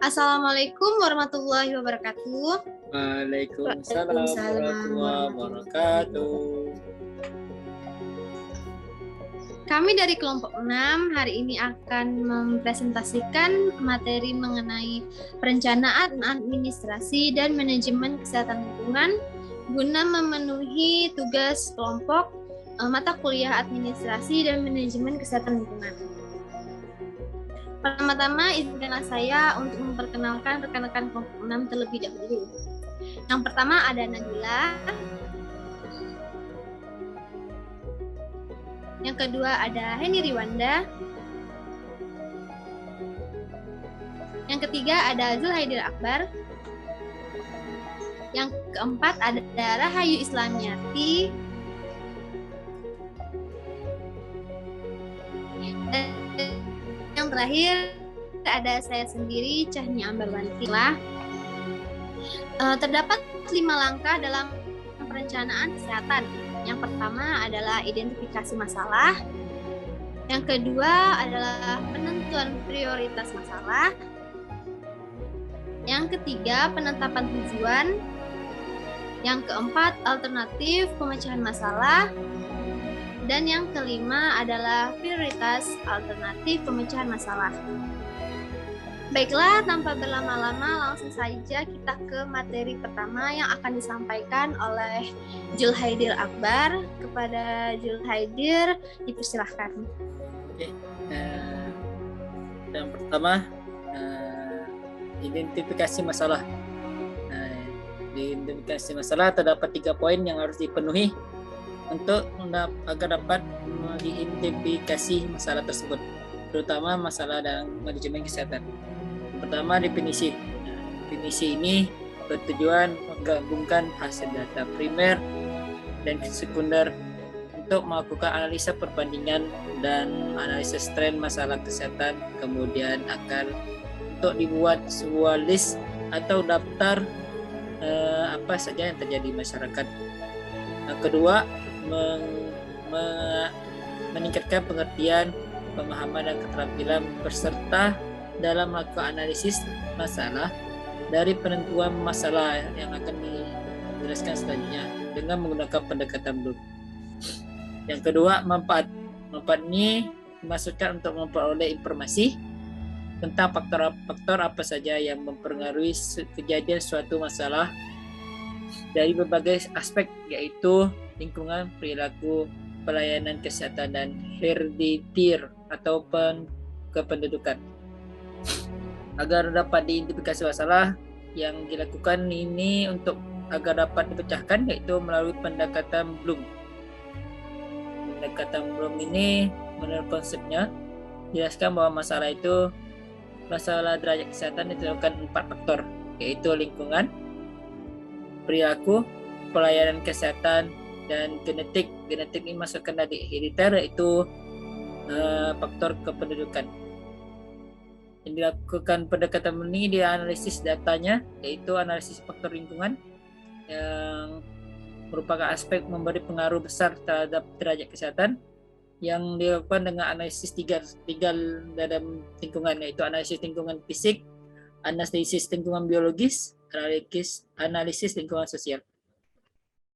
Assalamualaikum warahmatullahi wabarakatuh. Waalaikumsalam Waalaikumsalam warahmatullahi wabarakatuh. Kami dari kelompok 6 hari ini akan mempresentasikan materi mengenai perencanaan administrasi dan manajemen kesehatan lingkungan guna memenuhi tugas kelompok mata kuliah administrasi dan manajemen kesehatan lingkungan. Pertama-tama izinkanlah saya untuk memperkenalkan rekan-rekan kelompok 6 terlebih dahulu. Yang pertama ada Nabila. Yang kedua ada Heni Riwanda. Yang ketiga ada Zulhaidir Akbar. Yang keempat ada Rahayu Islamiati. Dan yang terakhir ada saya sendiri, Cahnia Ambarwanti. Terdapat 5 langkah dalam perencanaan kesehatan. Yang pertama adalah identifikasi masalah. Yang kedua adalah penentuan prioritas masalah. Yang ketiga, penetapan tujuan. Yang keempat, alternatif pemecahan masalah. Dan yang kelima adalah prioritas alternatif pemecahan masalah. Baiklah, tanpa berlama-lama langsung saja kita ke materi pertama yang akan disampaikan oleh Zulhaidir Akbar. Kepada Zulhaidir, dipersilahkan. Oke, yang pertama identifikasi masalah. Di identifikasi masalah terdapat 3 poin yang harus dipenuhi untuk agar dapat mengidentifikasi masalah tersebut, terutama masalah dalam manajemen kesehatan. Pertama, definisi. Definisi ini bertujuan menggabungkan hasil data primer dan sekunder untuk melakukan analisa perbandingan dan analisis tren masalah kesehatan, kemudian akan untuk dibuat sebuah list atau daftar apa saja yang terjadi di masyarakat. Yang kedua, meningkatkan pengertian, pemahaman dan keterampilan peserta dalam melakukan analisis masalah dari penentuan masalah yang akan dijelaskan selanjutnya dengan menggunakan pendekatan Bloom. Yang kedua, manfaat. Manfaat ini dimaksudkan untuk memperoleh informasi tentang faktor-faktor apa saja yang mempengaruhi kejadian suatu masalah dari berbagai aspek, yaitu lingkungan, perilaku, pelayanan kesehatan, dan hereditir atau kependudukan. Agar dapat diidentifikasi masalah yang dilakukan ini untuk agar dapat dipecahkan, yaitu melalui pendekatan Bloom. Pendekatan Bloom ini menurut konsepnya jelaskan bahwa masalah derajat kesehatan ditentukan 4 faktor, yaitu lingkungan, perilaku, pelayanan kesehatan, dan genetik. Genetik ini masukkan dari hereditar, yaitu faktor kependudukan. Yang dilakukan pendekatan ini dia analisis datanya, yaitu analisis faktor lingkungan yang merupakan aspek memberi pengaruh besar terhadap derajat kesehatan, yang dilakukan dengan analisis tiga dalam lingkungan, yaitu analisis lingkungan fisik, analisis lingkungan biologis, analisis lingkungan sosial.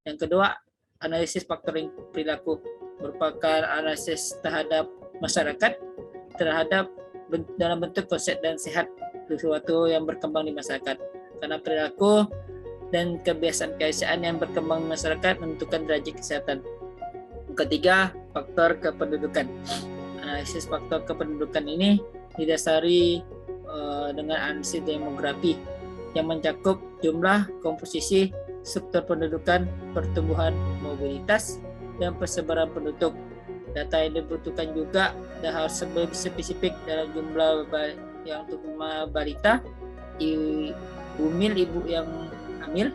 Yang kedua, analisis faktor perilaku, merupakan analisis terhadap masyarakat terhadap dalam bentuk konsep dan sehat sesuatu yang berkembang di masyarakat, karena perilaku dan kebiasaan-kebiasaan yang berkembang di masyarakat menentukan derajat kesehatan. Yang ketiga, faktor kependudukan. Analisis faktor kependudukan ini didasari dengan analisis demografi yang mencakup jumlah, komposisi, struktur pendudukan, pertumbuhan, mobilitas, dan persebaran penduduk. Data yang dibutuhkan juga harus lebih spesifik dalam jumlah yang untuk balita, ibu yang hamil,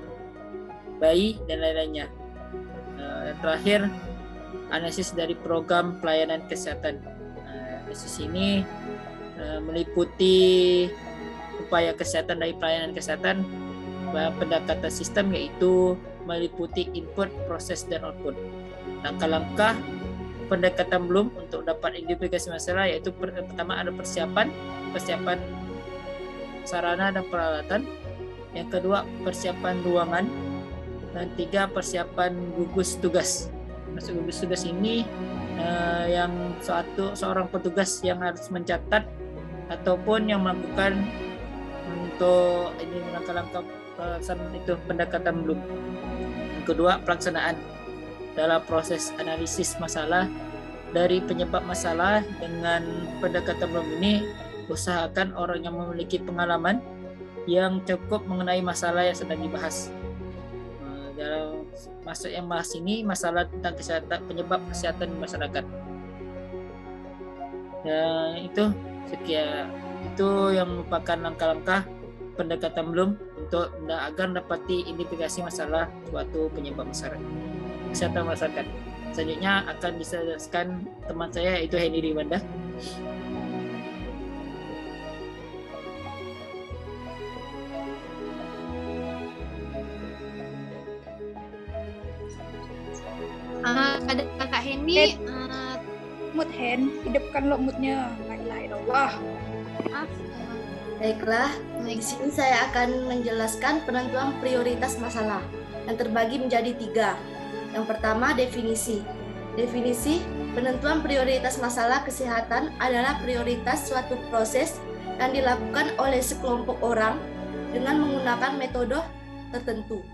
bayi, dan lain-lainnya. Yang terakhir, analisis dari program pelayanan kesehatan. Analisis ini meliputi upaya kesehatan dari pelayanan kesehatan, pendekatan sistem, yaitu meliputi input, proses, dan output. Langkah-langkah pendekatan Bloom untuk dapat identifikasi masalah, yaitu pertama ada persiapan sarana dan peralatan. Yang kedua, persiapan ruangan. Dan 3, persiapan gugus tugas. Maksud gugus tugas ini yang seorang petugas yang harus mencatat ataupun yang melakukan untuk ini langkah-langkah pelaksanaan itu pendekatan belum. Yang kedua, pelaksanaan dalam proses analisis masalah dari penyebab masalah dengan pendekatan belum ini, usahakan orang yang memiliki pengalaman yang cukup mengenai masalah yang sedang dibahas. Dalam masuk yang bahas ini masalah tentang kesehatan, penyebab kesehatan masyarakat. Dan itu yang merupakan langkah-langkah pendekatan belum untuk agar dapati identifikasi masalah suatu penyebab kesehatan masyarakat. Selanjutnya akan dijelaskan teman saya, yaitu Henry Riwanda. Ada Kak Henny. Mood Hen, hidupkan lo moodnya. La ilaha illallah. Baiklah, di sini saya akan menjelaskan penentuan prioritas masalah yang terbagi menjadi 3. Yang pertama, definisi. Definisi penentuan prioritas masalah kesehatan adalah prioritas suatu proses yang dilakukan oleh sekelompok orang dengan menggunakan metode tertentu.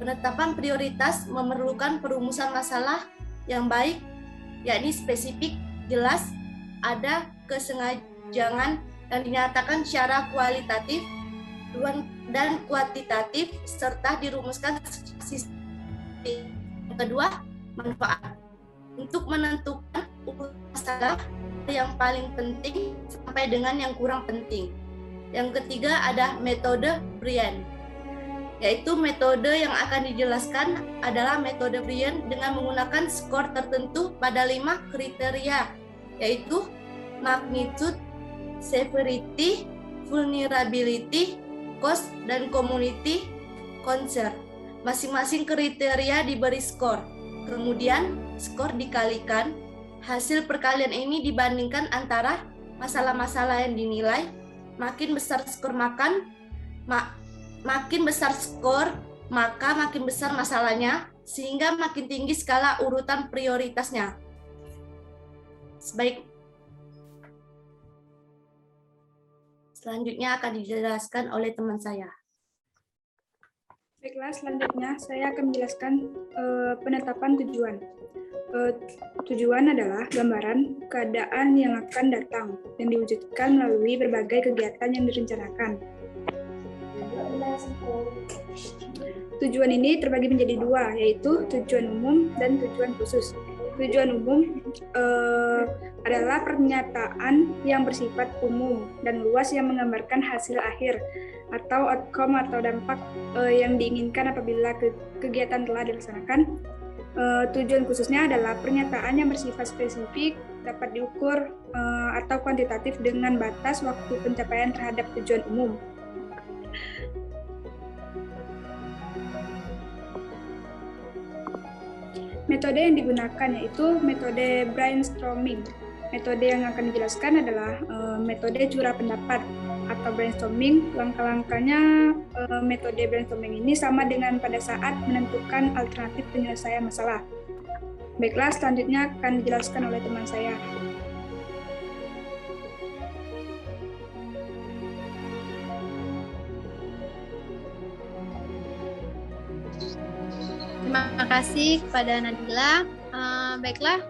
Penetapan prioritas memerlukan perumusan masalah yang baik, yakni spesifik, jelas, ada kesengajaan dan dinyatakan secara kualitatif dan kuantitatif serta dirumuskan sistem. Yang kedua, manfaat. Untuk menentukan urutan masalah yang paling penting sampai dengan yang kurang penting. Yang ketiga ada metode Briand, yaitu metode yang akan dijelaskan adalah metode Briand dengan menggunakan skor tertentu pada 5 kriteria, yaitu magnitude, severity, vulnerability, cost, dan community concern. Masing-masing kriteria diberi skor. Kemudian skor dikalikan. Hasil perkalian ini dibandingkan antara masalah-masalah yang dinilai. Makin besar skor makin besar skor, maka makin besar masalahnya, sehingga makin tinggi skala urutan prioritasnya. Selanjutnya akan dijelaskan oleh teman saya. Baiklah, selanjutnya saya akan menjelaskan penetapan tujuan. Tujuan adalah gambaran keadaan yang akan datang yang diwujudkan melalui berbagai kegiatan yang direncanakan. Tujuan ini terbagi menjadi 2, yaitu tujuan umum dan tujuan khusus. Tujuan umum adalah pernyataan yang bersifat umum dan luas yang menggambarkan hasil akhir atau outcome atau dampak yang diinginkan apabila kegiatan telah dilaksanakan. Tujuan khususnya adalah pernyataan yang bersifat spesifik, dapat diukur atau kuantitatif dengan batas waktu pencapaian terhadap tujuan umum. Metode yang digunakan yaitu metode brainstorming. Metode yang akan dijelaskan adalah metode curah pendapat atau brainstorming. Langkah-langkahnya metode brainstorming ini sama dengan pada saat menentukan alternatif penyelesaian masalah. Baiklah, selanjutnya akan dijelaskan oleh teman saya. Terima kasih kepada Nadila. Baiklah,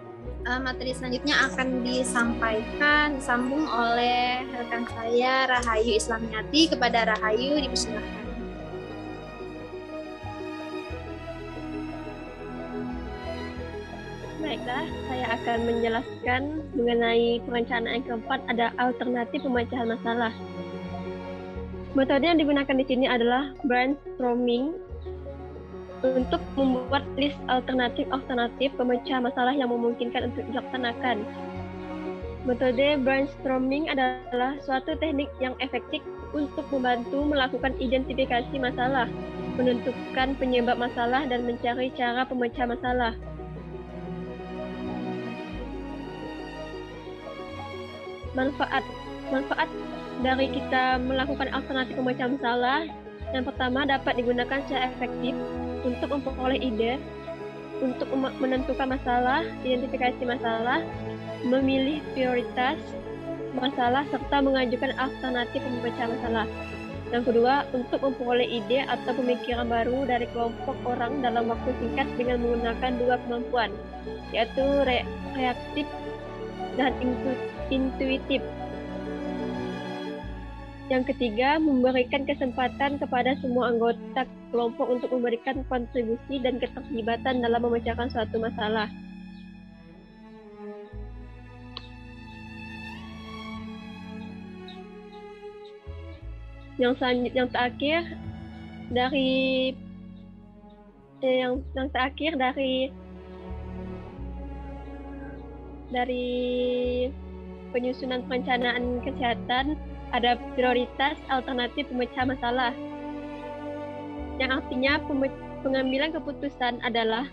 materi selanjutnya akan disambung oleh rekan saya Rahayu Islamiati. Kepada Rahayu, dipersilakan. Baiklah, saya akan menjelaskan mengenai perencanaan keempat, ada alternatif pemecahan masalah. Metode yang digunakan di sini adalah brainstorming untuk membuat list alternatif pemecah masalah yang memungkinkan untuk dilaksanakan. Metode brainstorming adalah suatu teknik yang efektif untuk membantu melakukan identifikasi masalah, menentukan penyebab masalah, dan mencari cara pemecah masalah. Manfaat. Manfaat dari kita melakukan alternatif pemecahan masalah, yang pertama dapat digunakan secara efektif untuk memperoleh ide, untuk menentukan masalah, identifikasi masalah, memilih prioritas masalah, serta mengajukan alternatif pemecahan masalah. Yang kedua, untuk memperoleh ide atau pemikiran baru dari kelompok orang dalam waktu singkat dengan menggunakan dua kemampuan, yaitu reaktif dan intuitif. Yang ketiga, memberikan kesempatan kepada semua anggota kelompok untuk memberikan kontribusi dan keterlibatan dalam memecahkan suatu masalah. Yang terakhir dari penyusunan perencanaan kesehatan ada prioritas alternatif pemecahan masalah, yang artinya pengambilan keputusan adalah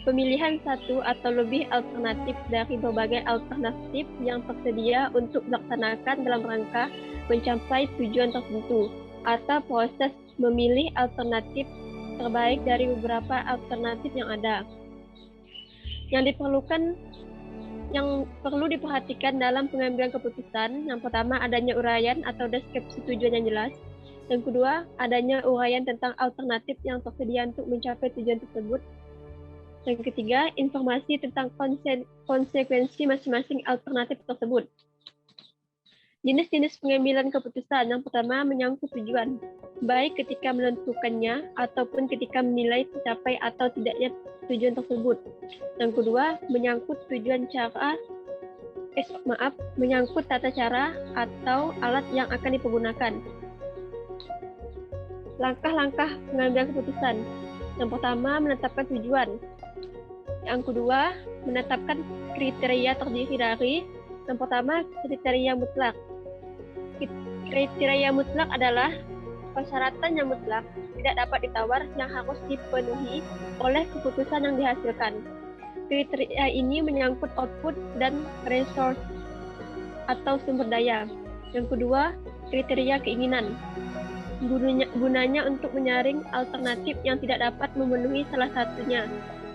pemilihan satu atau lebih alternatif dari berbagai alternatif yang tersedia untuk dilaksanakan dalam rangka mencapai tujuan tertentu, atau proses memilih alternatif terbaik dari beberapa alternatif yang ada. Yang perlu diperhatikan dalam pengambilan keputusan, yang pertama adanya uraian atau deskripsi tujuan yang jelas. Yang kedua, adanya uraian tentang alternatif yang tersedia untuk mencapai tujuan tersebut. Yang ketiga, informasi tentang konsekuensi masing-masing alternatif tersebut. Jenis-jenis pengambilan keputusan, yang pertama menyangkut tujuan, baik ketika menentukannya ataupun ketika menilai tercapai atau tidaknya tujuan tersebut. Yang kedua, menyangkut menyangkut tata cara atau alat yang akan dipergunakan. Langkah-langkah pengambilan keputusan. Yang pertama, menetapkan tujuan. Yang kedua, menetapkan kriteria terdiri dari, yang pertama, kriteria mutlak. Kriteria mutlak adalah persyaratan yang mutlak tidak dapat ditawar yang harus dipenuhi oleh keputusan yang dihasilkan. Kriteria ini menyangkut output dan resource atau sumber daya. Yang kedua, kriteria keinginan. Gunanya untuk menyaring alternatif yang tidak dapat memenuhi salah satunya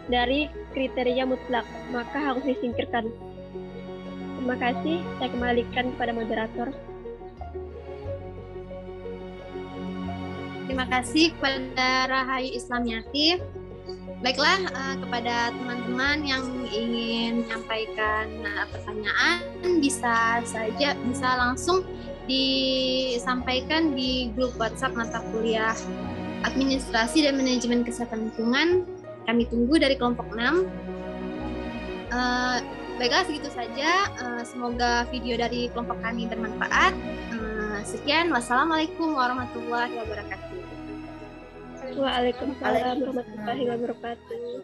dari kriteria mutlak, maka harus disingkirkan. Terima kasih, saya kembalikan kepada moderator. Terima kasih kepada Rahayu Islamiati. Baiklah, kepada teman-teman yang ingin menyampaikan pertanyaan bisa langsung disampaikan di grup WhatsApp mata kuliah Administrasi dan Manajemen Kesehatan Lingkungan. Kami tunggu dari kelompok 6. Baiklah, segitu saja. Semoga video dari kelompok kami bermanfaat. Sekian, wassalamualaikum warahmatullahi wabarakatuh. Waalaikumsalam warahmatullahi wabarakatuh.